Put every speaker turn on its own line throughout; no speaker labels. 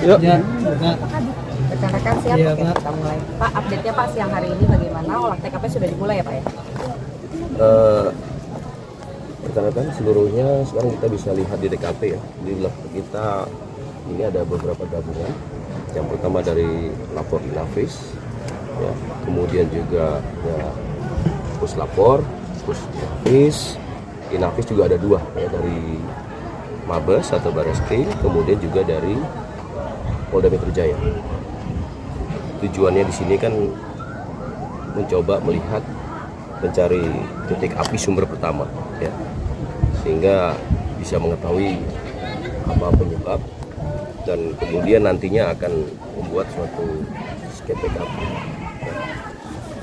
Yuk.
Ya.
Rekan-rekan siap,
Iya,
oke,
Pak.
kita mulai. Pak, update-nya Pak siang hari ini bagaimana? Olah TKP sudah dimulai ya Pak ya?
Rekan-rekan seluruhnya sekarang kita bisa lihat di TKP ya. Di belakang kita ini ada beberapa gabungan. Yang pertama dari lapor Inavis, ya, kemudian juga ya, Puslapor, Inavis. Inavis juga ada dua ya, dari Mabes atau Barreskrim, kemudian juga dari Polda Metro Jaya. Tujuannya di sini kan mencoba melihat mencari titik api sumber pertama ya, sehingga bisa mengetahui apa penyebab dan kemudian nantinya akan membuat suatu skema TKP.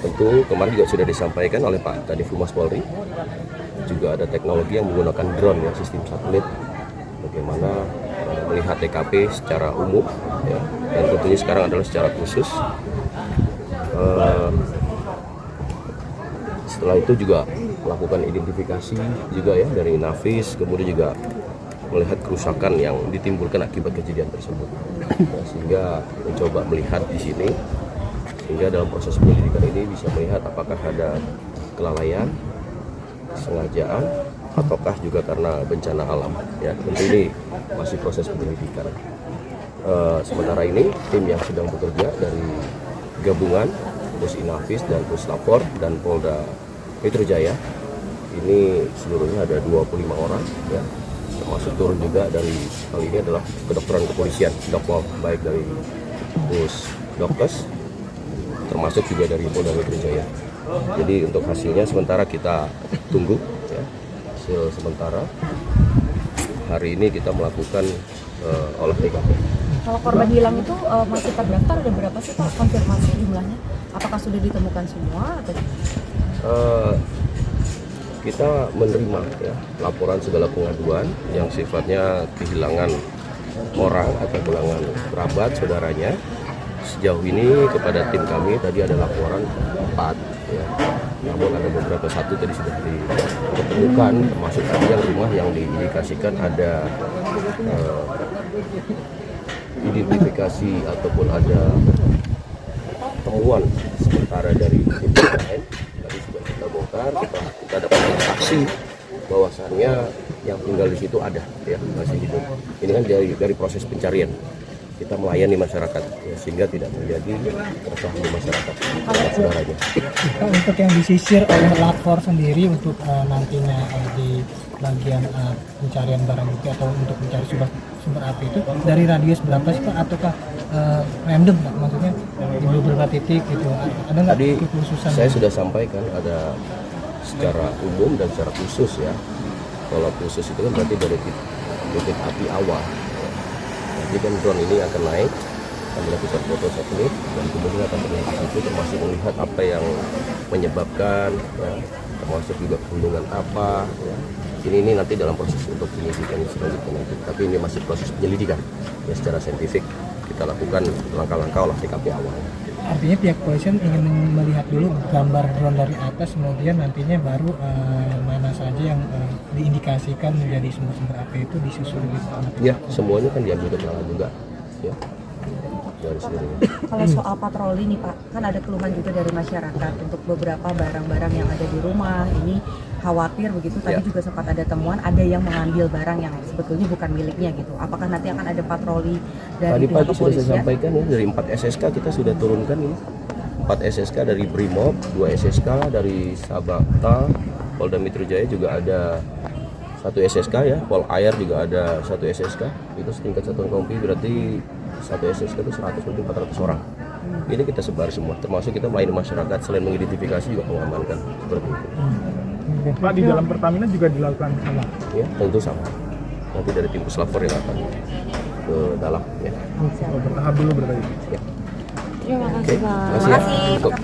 Tentu kemarin juga sudah disampaikan oleh Pak Kadif Humas Polri, juga ada teknologi yang menggunakan drone ya, sistem satelit, bagaimana melihat TKP secara umum ya, dan tentunya sekarang adalah secara khusus. Setelah itu juga melakukan identifikasi juga ya dari Inavis, kemudian juga melihat kerusakan yang ditimbulkan akibat kejadian tersebut. Nah, sehingga mencoba melihat di sini, sehingga dalam proses penyelidikan ini bisa melihat apakah ada kelalaian, kesengajaan, ataukah juga karena bencana alam. Ya, tentu ini masih proses penyelidikan. Sementara ini tim yang sedang bekerja dari gabungan Pus Inavis dan Puslapor dan Polda Metro Jaya, ini seluruhnya ada 25 orang ya, termasuk turun juga dari hal ini adalah kedokteran kepolisian, Dokpol, baik dari Pus Dokes termasuk juga dari Polda Metro Jaya. Jadi untuk hasilnya sementara kita tunggu ya, hasil sementara. Hari ini kita melakukan olah TKP.
Kalau korban hilang itu masih terdaftar ada berapa sih Pak, konfirmasi jumlahnya? Apakah sudah ditemukan semua atau?
Kita menerima ya, laporan segala pengaduan yang sifatnya kehilangan orang atau kehilangan kerabat saudaranya. Sejauh ini kepada tim kami tadi ada laporan 4 ya. Namun ada beberapa satu tadi sudah ditemukan, termasuk tadi yang rumah yang diindikasikan ada identifikasi ataupun ada temuan sementara dari tim lain. Tadi sudah kita bongkar, kita dapat saksi bahwasannya yang tinggal di situ ada ya, masih hidup. Ini kan dari proses pencarian kita melayani masyarakat ya, sehingga tidak terjadi keresahan di masyarakat saudaranya.
Untuk yang disisir oleh lapor sendiri untuk nantinya di bagian pencarian barang bukti atau untuk mencari sumber api itu dari radius berapa sih Pak, ataukah random Pak? Maksudnya di beberapa titik gitu, ada nggak
Tadi
kekhususan?
saya sudah sampaikan ada secara umum dan secara khusus ya. Kalau khusus itu kan berarti dari titik api awal. Nanti kan drone ini akan naik, akan melakukan foto satelit dan kemudian akan terlihat di situ, termasuk melihat apa yang menyebabkan ya, termasuk juga kandungan apa ya. Ini nanti dalam proses untuk penyelidikan selanjutnya nanti. Tapi ini masih proses penyelidikan ya, secara saintifik kita lakukan langkah-langkah olah TKP awal.
Artinya pihak kepolisian ingin melihat dulu gambar drone dari atas, kemudian nantinya baru mana saja yang diindikasikan menjadi sumber-sumber api itu disusuri gitu.
Ya, semuanya kan diambil keterangan juga ya, dari seluruhnya.
Kalau soal patroli nih Pak, kan ada keluhan juga dari masyarakat untuk beberapa barang-barang yang ada di rumah ini khawatir begitu. Tadi juga sempat ada temuan ada yang mengambil barang yang sebetulnya bukan miliknya gitu. Apakah nanti akan ada patroli dari
Tadi
pihak
pagi sudah saya
kepolisian?
sampaikan ya, dari 4 SSK kita sudah turunkan ini. 4 SSK dari Brimob, 2 SSK dari Sabata, Polda Metro Jaya juga ada 1 SSK ya, Pol Air juga ada 1 SSK. Itu setingkat satuan kompi berarti 1 SSK itu 100 lebih 400 orang. Ini kita sebar semua, termasuk kita melayani masyarakat selain mengidentifikasi juga mengamankan seperti itu.
Pak, di dalam Pertamina juga dilakukan sama?
Ya, tentu sama. Nanti dari tim Puslapor yang akan ke dalam ya.
Bertahap dulu berarti.
Ya.
Terima
Oke,
kasih Pak.
terima kasih ya. Cukup.